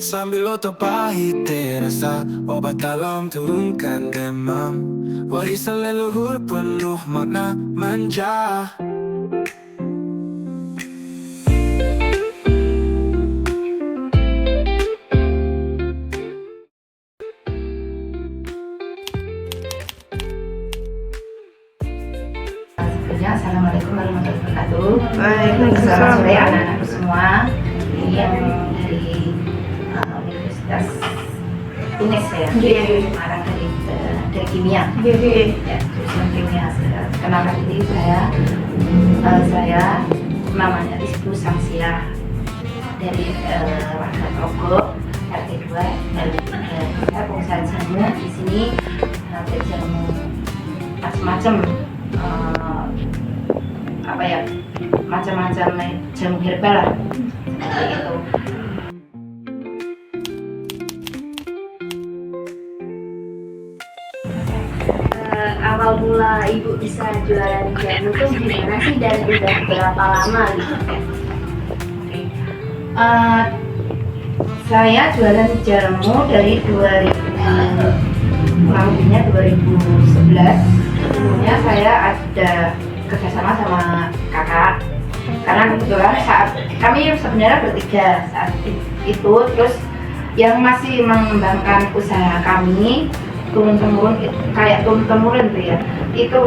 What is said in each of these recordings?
Sambil otot pahit terasa, obat dalam turunkan demam. Warisan leluhur penuh makna manja. Assalamualaikum warahmatullahi wabarakatuh. Waalaikumsalam. Selamat sore anak-anakku semua. Ini yang dari Universitas UNES ya, Semarang dari kimia. Ya, jurusan kimia. Kenapa ini saya namanya Rizku Samsiah dari warga Togok RT 2 saya pengusaha jamu di sini. Jamu macam-macam. Macam-macam jamu herbal lah seperti itu. Awal mula ibu bisa jualan jamu tuh gimana sih dan udah berapa lama gitu? Saya jualan jamu dari 2011. Sebelumnya saya ada kerjasama sama kakak, karena kebetulan saat kami sebenarnya bertiga saat itu, terus yang masih mengembangkan usaha kami turun-temurun tuh ya, itu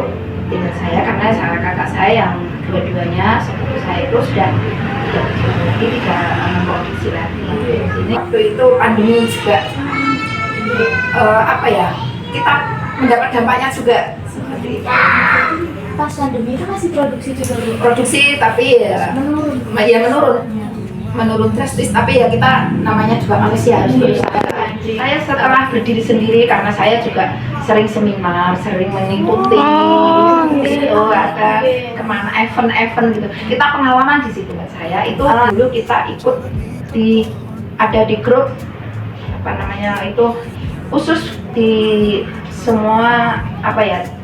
tidak saya, karena salah kakak saya yang dua-duanya sepupu saya itu sudah lagi tidak memproduksi lagi di sini. Waktu itu pandemi juga kita mendapat dampaknya juga seperti itu. Pas pandemi itu masih produksi juga? Produksi tapi ya menurun drastis, tapi ya kita namanya juga manusia harus berusaha. Saya setelah berdiri sendiri karena saya juga sering seminar, sering mengikuti ada kemana event-event gitu. Kita pengalaman di situ Mbak saya itu dulu kita ikut ada di grup itu khusus di semua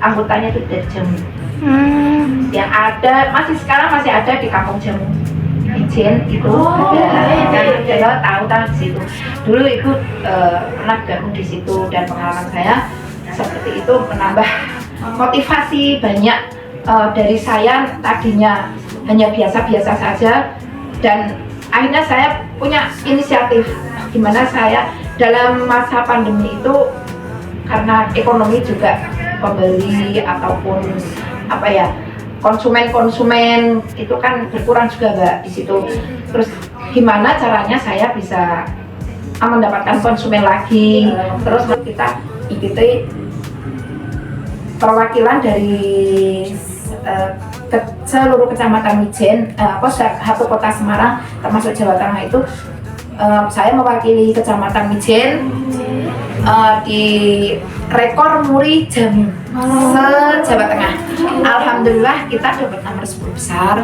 anggotanya itu dari jamu. Yang ada sekarang masih ada di Kampung Jamu Ijen itu tahu di situ. Dulu ikut pernah gabung di situ, dan pengalaman saya seperti itu menambah motivasi banyak. Dari saya tadinya hanya biasa-biasa saja, dan akhirnya saya punya inisiatif gimana saya dalam masa pandemi itu, karena ekonomi juga pembeli ataupun konsumen itu kan berkurang juga Mbak di situ. Terus gimana caranya saya bisa mendapatkan konsumen lagi? Terus kita ikuti perwakilan dari seluruh kecamatan Mijen, satu kota Semarang termasuk Jawa Tengah itu. Saya mewakili kecamatan Mijen di rekor muri jamu se-Jawa Tengah. Alhamdulillah kita dapat nomor 10 besar.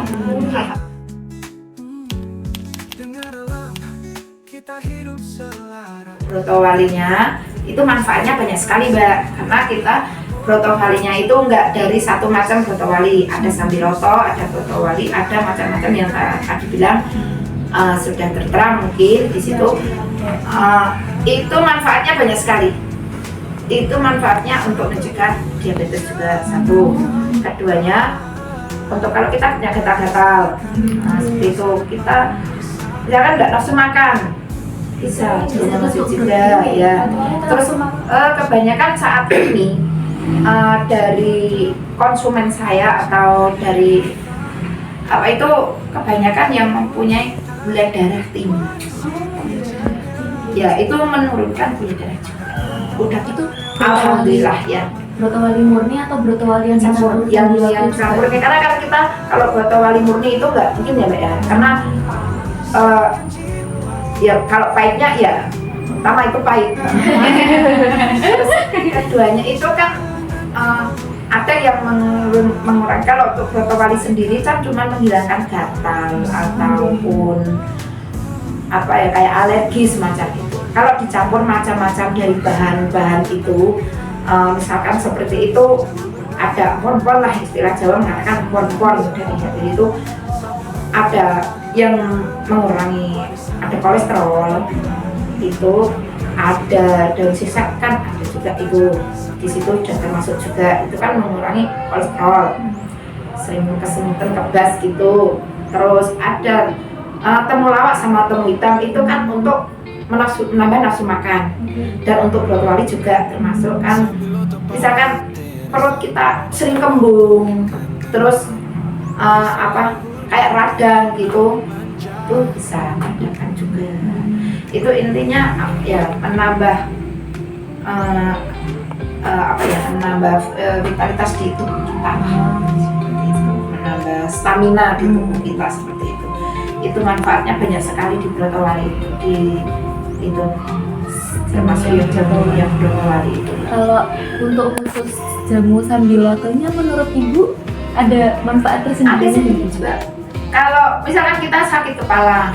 Broto walinya itu manfaatnya banyak sekali Mbak, karena kita broto walinya itu enggak dari satu macam broto wali, ada sambiloto, ada broto wali, ada macam-macam yang tadi bilang sudah tertera mungkin di situ. Itu manfaatnya banyak sekali. Itu manfaatnya untuk mencegah diabetes juga satu. Keduanya untuk kalau kita punya gatal-gatal, seperti itu kita misalkan nggak nafsu makan, bisa juga ya. Terus kebanyakan saat ini dari konsumen saya atau dari kebanyakan yang mempunyai gula darah tinggi. Ya, itu menurunkan gula darah juga. Udah itu alhamdulillah ya. Broto wali murni atau broto wali yang campur? Yang campur. Karena kan kita kalau broto wali murni itu nggak mungkin ya Mbak ya. Karena ya kalau pahitnya ya pertama itu pahit. Terus keduanya itu kan ada yang mengurangi. Kalau untuk broto wali sendiri kan cuma menghilangkan gatal ataupun kayak alergi semacam itu. Kalau dicampur macam-macam dari bahan-bahan itu, misalkan seperti itu, ada pon-pon lah, istilah Jawa mengatakan pon-pon dari itu, ada yang mengurangi, ada kolesterol, itu ada daun sisak kan ada juga itu di situ sudah termasuk juga itu kan mengurangi kolesterol, sering kesemutan kebas gitu. Terus ada temulawak sama temu hitam itu kan untuk menambah nafsu makan, dan untuk brokoli juga termasuk kan, misalkan perut kita sering kembung terus kayak radang gitu, itu bisa mengadakan juga. Itu intinya ya menambah menambah vitalitas di tubuh kita, menambah stamina di tubuh kita seperti itu. Itu manfaatnya banyak sekali di brokoli itu termasuk yang jamu yang brokoli itu. Kalau untuk khusus jamu sambilotonya menurut Ibu ada manfaat tersendiri? Ada sendiri juga. Kalau misalkan kita sakit kepala,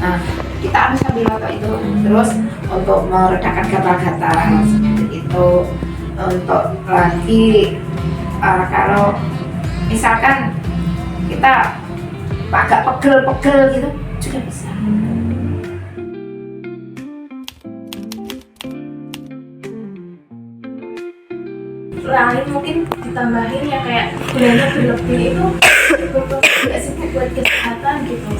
nah kita ambil sambiloto itu terus untuk meredakan gatal-gatal seperti itu. Untuk lagi kalau misalkan kita agak pegel-pegel gitu juga bisa. Lain mungkin ditambahin ya kayak gulanya berlebih itu betul juga sih Bu, buat kesehatan gitu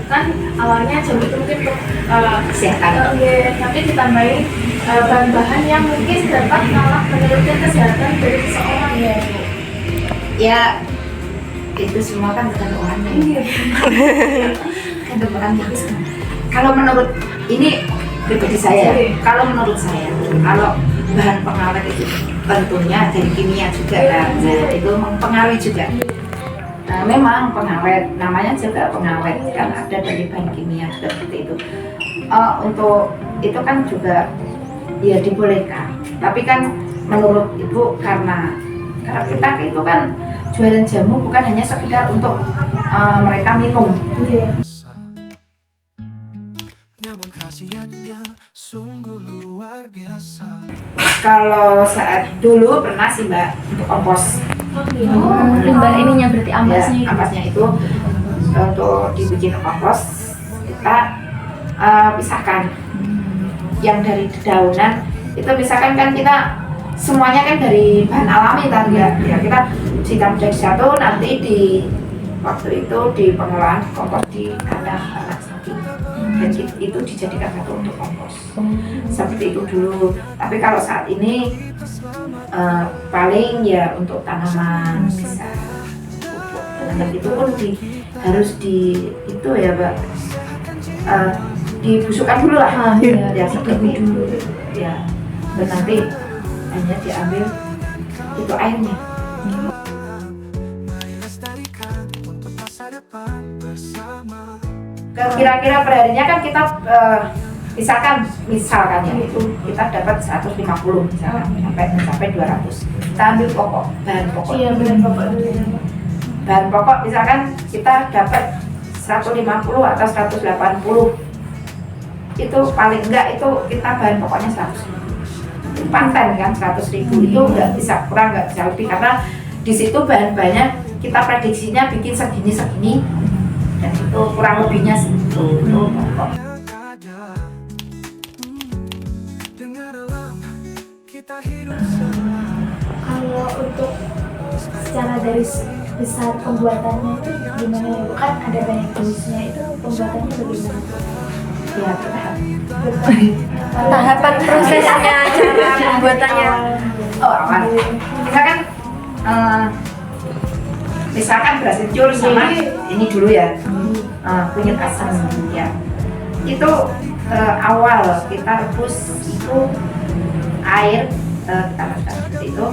kan. Awalnya jamu itu mungkin untuk Kesehatan. tapi ditambahin bahan-bahan yang mungkin dapat malah menurunkan kesehatan dari seseorang ya Bu. Ya itu semua kan tergantung orangnya. Tergantung orangnya. Kalau menurut ini pribadi saya, kalau menurut saya, kalau bahan pengawet itu tentunya dari kimia juga kan, nah, itu mempengaruhi juga. Nah, memang pengawet, namanya juga pengawet kan ada dari bahan kimia juga seperti itu. Untuk itu kan juga ya dibolehkan, tapi kan menurut Ibu karena kita itu kan jualan jamu bukan hanya sekedar untuk mereka minum. Namun khasiatnya sungguh luar biasa. Kalau saat dulu pernah sih Mbak untuk kompos. Limbah ininya berarti ampasnya Ya, ampasnya itu untuk dibikin kompos kita pisahkan. Yang dari dedaunan itu misalkan kan kita semuanya kan dari bahan alami tadi ya. Ya kita siram dari satu nanti di waktu itu di pengolahan kompos di kandang anak sapi. Dan itu dijadikan satu untuk kompos seperti itu dulu. Tapi kalau saat ini paling ya untuk tanaman bisa pupuk. Tanaman itu pun harus di itu ya Mbak, dibusukkan dulu lah ya seperti itu ya, dan nanti hanya diambil itu airnya. Kira-kira perharinya kan kita misalkan ya itu kita dapat 150 misalkan sampai 200. Kita ambil bahan pokok. Iya, Bahan pokok misalkan kita dapat 150 atau 180. Itu paling enggak itu kita bahan pokoknya 100. Itu paten kan 100.000 itu nggak bisa kurang, nggak bisa lebih, karena di situ bahan-bahannya kita prediksinya bikin segini dan itu kurang lebihnya segitu. Pokok. Kalau untuk secara garis besar pembuatannya itu gimana ya Bu? Kan ada banyak jenisnya, itu pembuatannya bagaimana? Ya bertahap. tahapan prosesnya, cara pembuatannya. Awal. Misalkan beras kencur sama ini dulu ya, kunyit asam ya. Itu awal kita rebus itu air, kita masukkan seperti itu.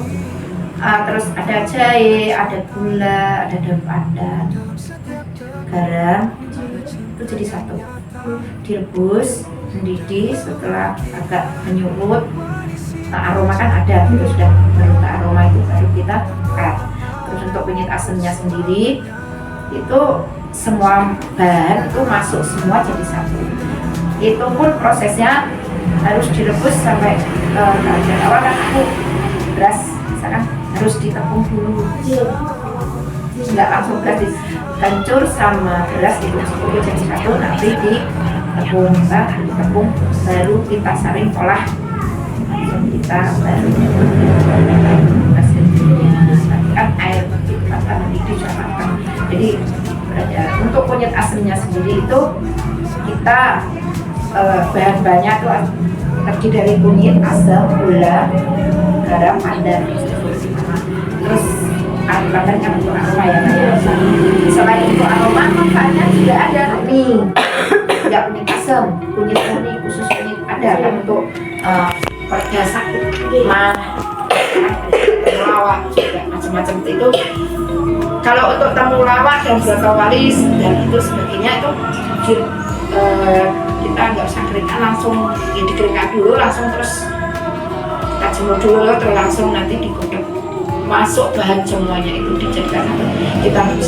Terus ada jahe, ada gula, ada daun pandan, garam, itu jadi satu. Direbus, mendidih, setelah agak menyurut, aroma kan ada, itu sudah baru aroma itu baru kita angkat. Terus untuk kunyit asamnya sendiri itu semua bahan itu masuk semua jadi satu. Itu pun prosesnya harus direbus sampai bagian awal kan beras misalkan harus ditepung dulu, nggak langsung beras dikencur sama beras itu jadi satu, nanti tepung, baru kita saring olah, langsung kita baru hasilnya. Tadi kan air kita mendidih sudah matang. Jadi untuk kunyit asemnya sendiri itu kita bahan-bahannya tuh terdiri dari kunyit, asam, gula, garam, pandan. Terus pandannya untuk aroma ya. Selain untuk aroma, manfaatnya juga ada mie. Tidak kunyit asam, kunyit murni khusus kunyit ada kan untuk perda sakit, mah, temulawak juga macam-macam itu. Kalau untuk temulawak dan beberapa walis dan itu sebagainya itu kita nggak usah keringkan langsung, ya dikeringkan dulu langsung terus kita jemur dulu terus langsung nanti digodok masuk bahan semuanya itu dijadikan satu. Kita harus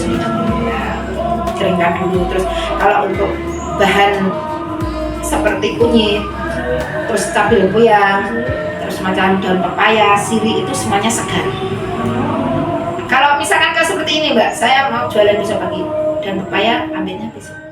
keringkan dulu. Terus kalau untuk bahan seperti kunyit, terus cabai lempuyang, terus macam daun pepaya, sirih itu semuanya segar. Kalau misalkan kayak seperti ini Mbak, saya mau jualan besok pagi dan pepaya ambilnya besok.